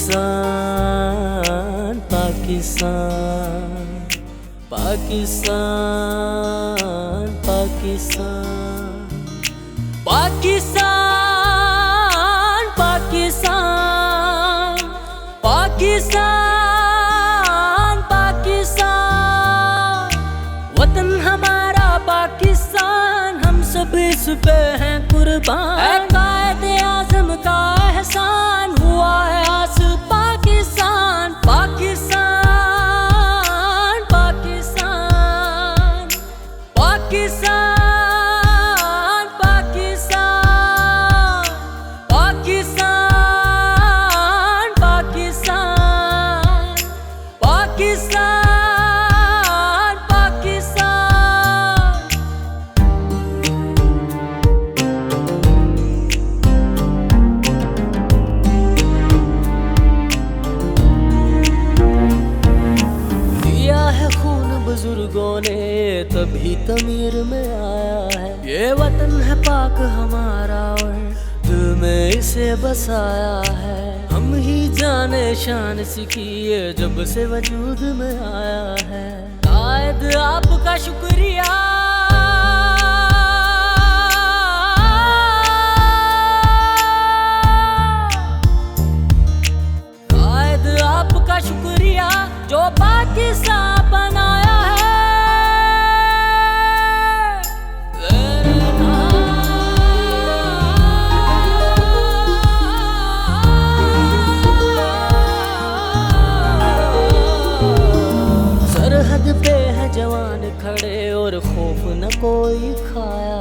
पाकिस्तान पाकिस्तान पाकिस्तान पाकिस्तान पाकिस्तान पाकिस्तान पाकिस्तान पाकिस्तान वतन हमारा पाकिस्तान, हम सब इस पे हैं कुर्बान। कायदे आज़म का एहसान हुआ है आस पाकिस्तान पाकिस्तान पाकिस्तान पाकिस्तान पाकिस्तान पाकिस्तान पाकिस्तान पाकिस्तान बुजुर्गों ने तभी तमीर में आया है। ये वतन है पाक हमारा और दिल में इसे बसाया है। हम ही जाने शान सीखिए जब से वजूद में आया है। कायद आपका शुक्रिया, कायद आपका शुक्रिया जो पाकिस्तान बनाया। पे है जवान खड़े और खौफ न कोई खाया।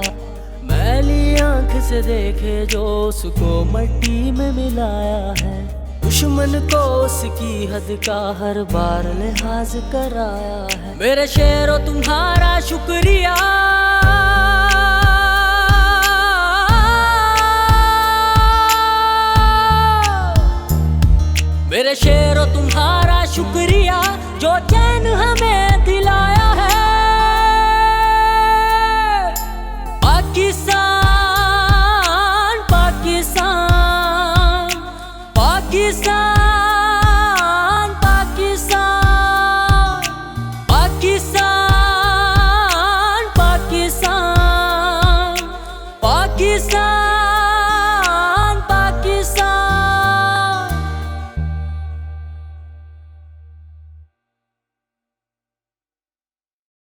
मैली आंख से देखे जो उसको मट्टी में मिलाया है। दुश्मन को उसकी हद का हर बार लिहाज कराया है। मेरे शेरों तुम्हारा शुक्रिया, मेरे शेरों तुम्हारा शुक्रिया जो चैन हमें दिलाया है। पाकिस्तान पाकिस्तान पाकिस्तान पाकिस्तान पाकिस्तान पाकिस्तान पाकिस्तान